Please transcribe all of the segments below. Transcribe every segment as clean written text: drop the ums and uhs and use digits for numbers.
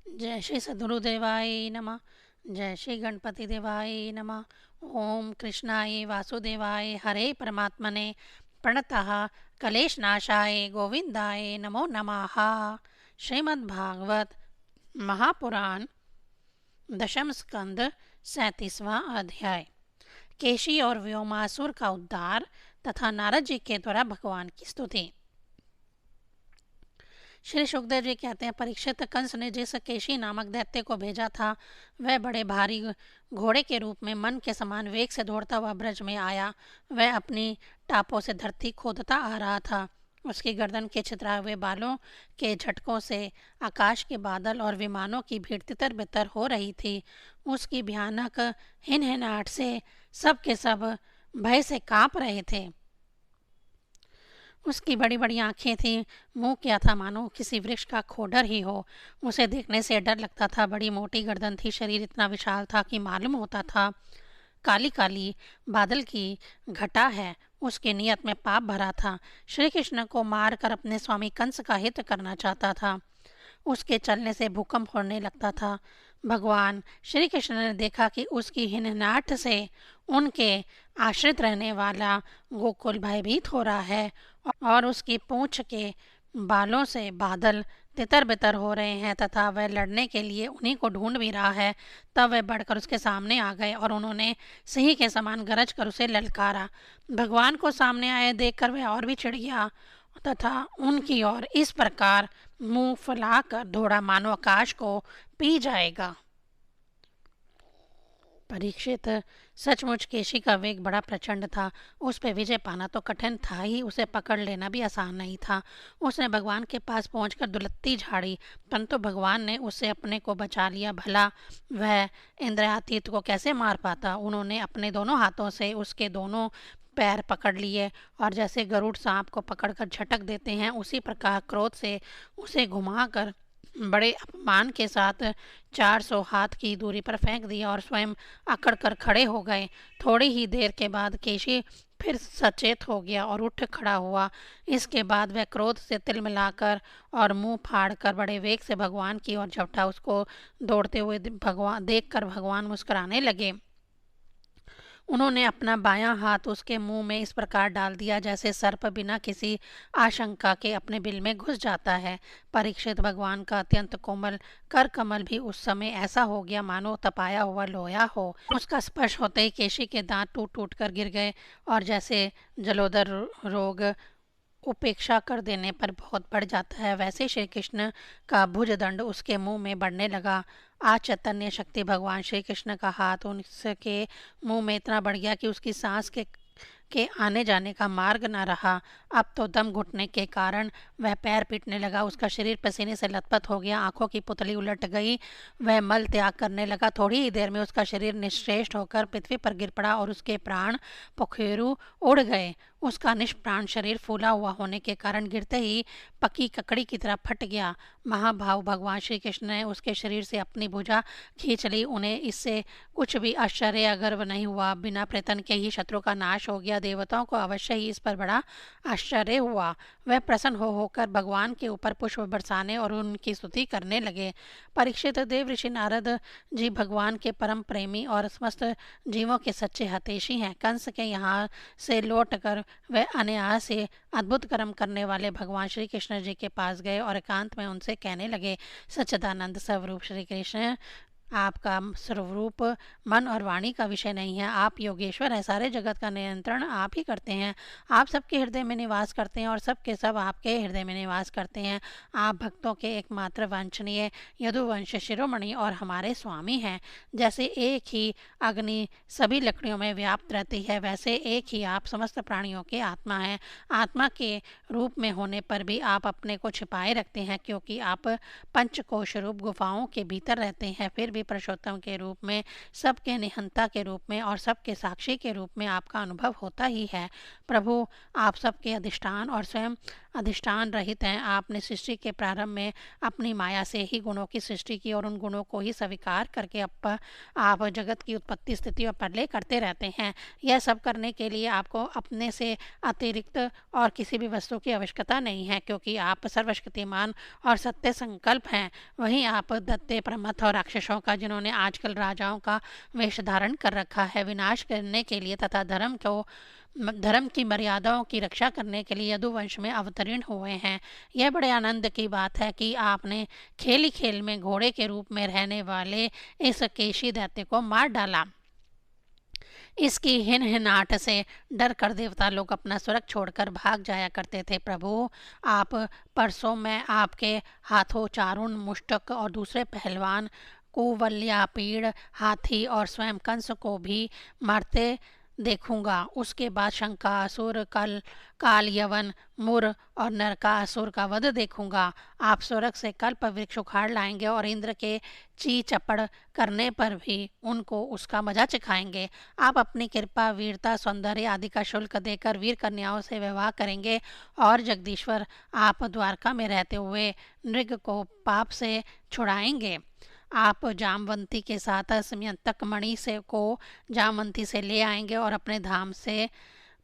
जय श्री सद्गुरुदेवाय नमः। जय श्री गणपति देवाय नमः। ओम कृष्णाय वासुदेवाय हरे परमात्मने प्रणतः कलेशनाशाय गोविंदाय नमो नमः। श्रीमद्भागवत महापुराण दशम स्कंद 37वां अध्याय। केशी और व्योमासुर का उद्धार तथा नारद जी के द्वारा भगवान की स्तुति। श्री सुखदेव जी कहते हैं, परीक्षित, कंस ने जिस केशी नामक दैत्य को भेजा था वह बड़े भारी घोड़े के रूप में मन के समान वेग से दौड़ता हुआ ब्रज में आया। वह अपनी टापों से धरती खोदता आ रहा था। उसकी गर्दन के छितराए हुए बालों के झटकों से आकाश के बादल और विमानों की भीड़ तितर बितर हो रही थी। उसकी भयानक हिनहिनाहट से सब के सब भय से कांप रहे थे। उसकी बड़ी बड़ी आंखें थीं, मुंह क्या था मानो किसी वृक्ष का खोडर ही हो। उसे देखने से डर लगता था। बड़ी मोटी गर्दन थी, शरीर इतना विशाल था कि मालूम होता था काली काली बादल की घटा है। उसके नियत में पाप भरा था। श्री कृष्ण को मारकर अपने स्वामी कंस का हित करना चाहता था। उसके चलने से भूकंप होने लगता था। भगवान श्री कृष्ण ने देखा कि उसकी हिनहनाहट से उनके आश्रित रहने वाला गोकुल भयभीत हो रहा है और उसकी पूंछ के बालों से बादल तितर बितर हो रहे हैं तथा वह लड़ने के लिए उन्हीं को ढूंढ भी रहा है। तब वह बढ़कर उसके सामने आ गए और उन्होंने सिंह के समान गरज कर उसे ललकारा। भगवान को सामने आए देखकर वह और भी चिढ़ गया तथा उनकी ओर इस प्रकार मुंह फैलाकर दौड़ा मानो आकाश को पी जाएगा। परीक्षित, सचमुच केशी का वेग बड़ा प्रचंड था। उस पर विजय पाना तो कठिन था ही, उसे पकड़ लेना भी आसान नहीं था। उसने भगवान के पास पहुंचकर दुलत्ती झाड़ी, परंतु भगवान ने उससे अपने को बचा लिया। भला वह इंद्रियातीत को कैसे मार पाता। उन्होंने अपने दोनों हाथों से उसके दोनों पैर पकड़ लिए और जैसे गरुड़ सांप को पकड़कर झटक देते हैं उसी प्रकार क्रोध से उसे घुमाकर बड़े अपमान के साथ 400 हाथ की दूरी पर फेंक दिया और स्वयं अकड़ कर खड़े हो गए। थोड़ी ही देर के बाद केशी फिर सचेत हो गया और उठ खड़ा हुआ। इसके बाद वह क्रोध से तिलमिलाकर और मुंह फाड़कर बड़े वेग से भगवान की ओर झपटा। उसको दौड़ते हुए भगवान देखकर भगवान मुस्कुराने लगे। उन्होंने अपना बायां हाथ उसके मुंह में इस प्रकार डाल दिया जैसे सर्प बिना किसी आशंका के अपने बिल में घुस जाता है। परीक्षित, भगवान का अत्यंत कोमल कर कमल भी उस समय ऐसा हो गया मानो तपाया हुआ लोहा हो। उसका स्पर्श होते ही केशी के दांत टूट टूट कर गिर गए और जैसे जलोदर रोग उपेक्षा कर देने पर बहुत बढ़ जाता है, वैसे श्री कृष्ण का भुजदंड उसके मुंह में बढ़ने लगा। आज चैतन्य शक्ति भगवान श्री कृष्ण का हाथ उसके मुंह में इतना बढ़ गया कि उसकी सांस के आने जाने का मार्ग न रहा। अब तो दम घुटने के कारण वह पैर पीटने लगा। उसका शरीर पसीने से लथपथ हो गया, आंखों की पुतली उलट गई। वह मल त्याग करने लगा। थोड़ी ही देर में उसका शरीर निश्चेष्ट होकर पृथ्वी पर गिर पड़ा और उसके प्राण पखेरु उड़ गए। उसका निष्प्राण शरीर फूला हुआ होने के कारण गिरते ही पकी ककड़ी की तरह फट गया। महाभाव भगवान श्री कृष्ण ने उसके शरीर से अपनी भुजा खींच ली। उन्हें इससे कुछ भी आश्चर्य या गर्व नहीं हुआ। बिना प्रयत्न के ही शत्रु का नाश हो गया। देवताओं को अवश्य ही इस पर बड़ा आश्चर्य हुआ। वह प्रसन्न हो होकर भगवान के ऊपर पुष्प बरसाने और उनकी स्तुति करने लगे। परीक्षित, देव ऋषि नारद जी भगवान के परम प्रेमी और समस्त जीवों के सच्चे हितैषी हैं। कंस के यहाँ से लौटकर वह अनायास से अद्भुत कर्म करने वाले भगवान श्री कृष्ण जी के पास गए और एकांत में उनसे कहने लगे, सच्चिदानंद स्वरूप श्री कृष्ण, आपका स्वरूप मन और वाणी का विषय नहीं है। आप योगेश्वर हैं, सारे जगत का नियंत्रण आप ही करते हैं। आप सबके हृदय में निवास करते हैं और सबके सब आपके हृदय में निवास करते हैं। आप भक्तों के एकमात्र वांछनीय यदुवंश शिरोमणि और हमारे स्वामी हैं। जैसे एक ही अग्नि सभी लकड़ियों में व्याप्त रहती है, वैसे एक ही आप समस्त प्राणियों के आत्मा हैं। आत्मा के रूप में होने पर भी आप अपने को छिपाए रखते हैं, क्योंकि आप पंचकोश रूप गुफाओं के भीतर रहते हैं। फिर भी पुरुषोत्तम के रूप में, सबके निहंता के रूप में और सबके साक्षी के रूप में आपका अनुभव होता ही है। प्रभु, आप सबके अधिष्ठान और स्वयं अधिष्ठान रहित हैं। आपने सृष्टि के प्रारंभ में अपनी माया से ही गुणों की सृष्टि की और उन गुणों को ही स्वीकार करके आप जगत की उत्पत्ति, स्थिति और प्रलय करते रहते हैं। यह सब करने के लिए आपको अपने से अतिरिक्त और किसी भी वस्तु की आवश्यकता नहीं है, क्योंकि आप सर्वशक्तिमान और सत्य संकल्प हैं। वहीं आप दैत्य, प्रमथ और राक्षसों का, जिन्होंने आजकल राजाओं का वेश धारण कर रखा है, विनाश करने के लिए तथा धर्म की मर्यादाओं की रक्षा करने के लिए यदुवंश में अवतरीण हुए हैं। यह बड़े आनंद की बात है कि आपने खेल ही खेल में घोड़े के रूप में रहने वाले इस केशी दैत्य को मार डाला। इसकी हिनहिनाहट से डर कर देवता लोग अपना स्वर्ग छोड़कर भाग जाया करते थे। प्रभु, आप परसों मैं आपके हाथों चारुण, मुष्टक और दूसरे पहलवान कुवल्या, पीड़, हाथी और स्वयं कंस को भी मारते देखूंगा। उसके बाद शंकासुर, काल यवन, मुर और नरकासुर का वध देखूंगा। आप स्वर्ग से कल्प वृक्ष उखाड़ लाएंगे और इंद्र के ची चपड़ करने पर भी उनको उसका मजा चखाएंगे। आप अपनी कृपा, वीरता, सौंदर्य आदि का शुल्क देकर वीर कन्याओं से विवाह करेंगे और जगदीश्वर, आप द्वारका में रहते हुए नृग को पाप से छुड़ाएंगे। आप जामवंती के साथ समयंतक मणि से को जामवंती से ले आएंगे और अपने धाम से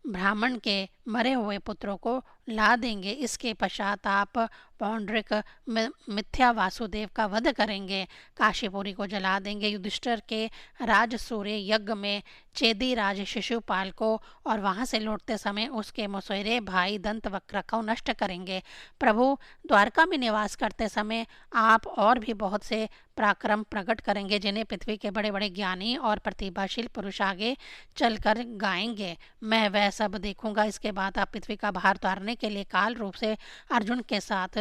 ब्राह्मण के मरे हुए पुत्रों को ला देंगे। इसके पश्चात आप पौंड्रिक, मिथ्या वासुदेव का वध करेंगे, काशीपुरी को जला देंगे, युधिष्ठिर के राजसूर्य यज्ञ में चेदी राज शिशुपाल को और वहां से लौटते समय उसके मौसेरे भाई दंतवक्र को नष्ट करेंगे। प्रभु, द्वारका में निवास करते समय आप और भी बहुत से पराक्रम प्रकट करेंगे, जिन्हें पृथ्वी के बड़े बड़े ज्ञानी और प्रतिभाशील पुरुष आगे चलकर गाएंगे। मैं वह सब देखूंगा। इसके बाद आप पृथ्वी का भार उतारने के लिए काल रूप से अर्जुन के साथ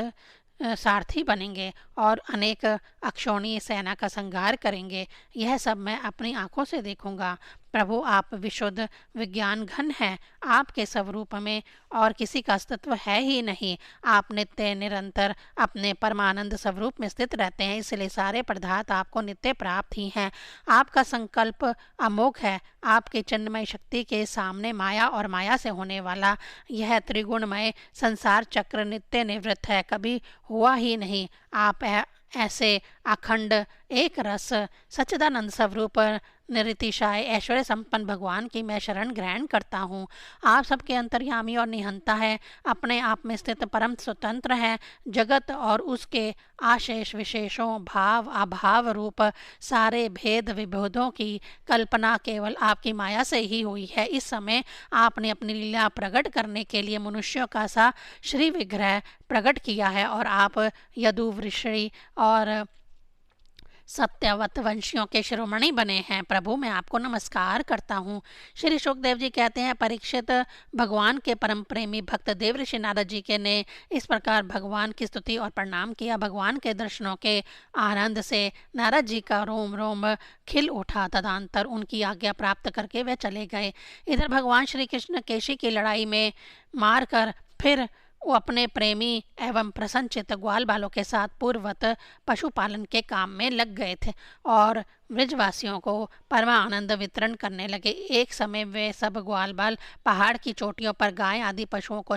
सारथी बनेंगे और अनेक अक्षौणी सेना का संहार करेंगे। यह सब मैं अपनी आंखों से देखूंगा। प्रभु, आप विशुद्ध विज्ञान घन हैं। आपके स्वरूप में और किसी का अस्तित्व है ही नहीं। आप नित्य निरंतर अपने परमानंद स्वरूप में स्थित रहते हैं, इसलिए सारे पदार्थ आपको नित्य प्राप्त ही हैं। आपका संकल्प अमोघ है। आपके चिन्मय शक्ति के सामने माया और माया से होने वाला यह त्रिगुणमय संसार चक्र नित्य निवृत्त है, कभी हुआ ही नहीं। आप ऐसे अखंड एक रस सच्चिदानंद स्वरूप निरतिशय ऐश्वर्य संपन्न भगवान की मैं शरण ग्रहण करता हूँ। आप सबके अंतर्यामी और निहंता है, अपने आप में स्थित परम स्वतंत्र है। जगत और उसके आशेष विशेषों, भाव अभाव रूप सारे भेद विभेदों की कल्पना केवल आपकी माया से ही हुई है। इस समय आपने अपनी लीला प्रकट करने के लिए मनुष्यों का सा श्री विग्रह प्रकट किया है और आप यदु, वृषणी और सत्यवत वंशियों के शिरोमणि बने हैं। प्रभु, मैं आपको नमस्कार करता हूँ। श्री शुकदेव जी कहते हैं, परीक्षित, भगवान के परम प्रेमी भक्त देवऋषि नारद जी के ने इस प्रकार भगवान की स्तुति और प्रणाम किया। भगवान के दर्शनों के आनंद से नारद जी का रोम रोम खिल उठा। तदंतर उनकी आज्ञा प्राप्त करके वे चले गए। इधर भगवान श्री कृष्ण केशी की लड़ाई में मारकर फिर वो अपने प्रेमी एवं प्रसन्नचित्त ग्वाल बालों के साथ पूर्ववत पशुपालन के काम में लग गए थे और ब्रजवासियों को परमानंद वितरण करने लगे। एक समय वे सब ग्वाल बाल पहाड़ की चोटियों पर गाय आदि पशुओं को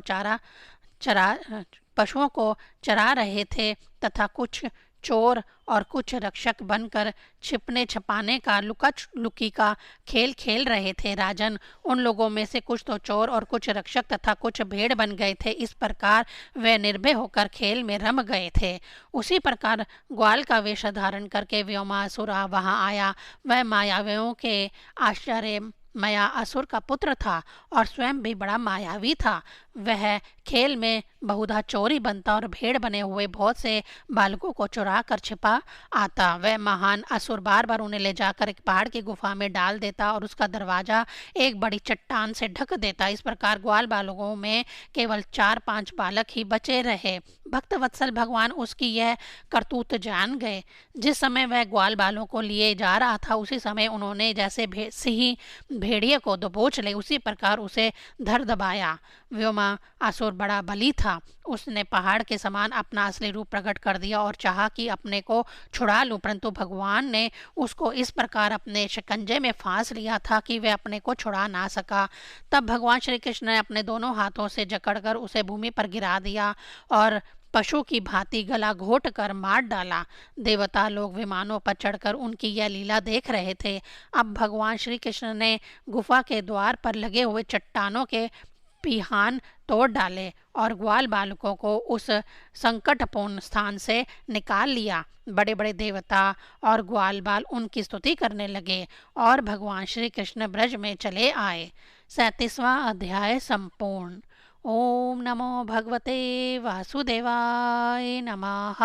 चरा रहे थे तथा कुछ चोर और कुछ रक्षक बनकर छिपने छपाने का लुकी का खेल खेल रहे थे। राजन, उन लोगों में से कुछ तो चोर और कुछ रक्षक तथा कुछ भेड़ बन गए थे। इस प्रकार वे निर्भय होकर खेल में रम गए थे। उसी प्रकार ग्वाल का वेश धारण करके व्योमासुर वहां आया। वह मायावियों के आश्चर्य मया असुर का पुत्र था और स्वयं भी बड़ा मायावी था। वह खेल में बहुधा चोरी बनता और भेड़ बने हुए बहुत से बालकों को चुरा कर छिपा आता। वह महान असुर बार बार उन्हें ले जाकर एक पहाड़ की गुफा में डाल देता और उसका दरवाजा एक बड़ी चट्टान से ढक देता। इस प्रकार ग्वाल बालकों में केवल 4-5 बालक ही बचे रहे। भक्त वत्सल भगवान उसकी यह करतूत जान गए। जिस समय वह ग्वाल बालों को लिए जा रहा था, उसी समय उन्होंने जैसे सिंह भेड़िए को दबोच ले, उसी प्रकार उसे धर दबाया। व्योम असुर बड़ा बली था। उसने पहाड़ के समान अपना असली रूप प्रकट कर दिया और चाहा कि अपने को छुड़ा लूं, परंतु भगवान ने उसको इस प्रकार अपने शिकंजे में फांस लिया था कि वह अपने को छुड़ा ना सका। तब भगवान श्री कृष्ण ने अपने दोनों हाथों से जकड़कर उसे भूमि पर गिरा दिया और पशु की भांति गला घोट कर मार डाला। देवता लोग विमानों पर चढ़कर उनकी यह लीला देख रहे थे। अब भगवान श्री कृष्ण ने गुफा के द्वार पर लगे हुए चट्टानों के पिहान तोड़ डाले और ग्वाल बालकों को उस संकटपूर्ण स्थान से निकाल लिया। बड़े बड़े देवता और ग्वाल बाल उनकी स्तुति करने लगे और भगवान श्री कृष्ण ब्रज में चले आए। 37वां अध्याय संपूर्ण। ओम नमो भगवते वासुदेवाय नमः।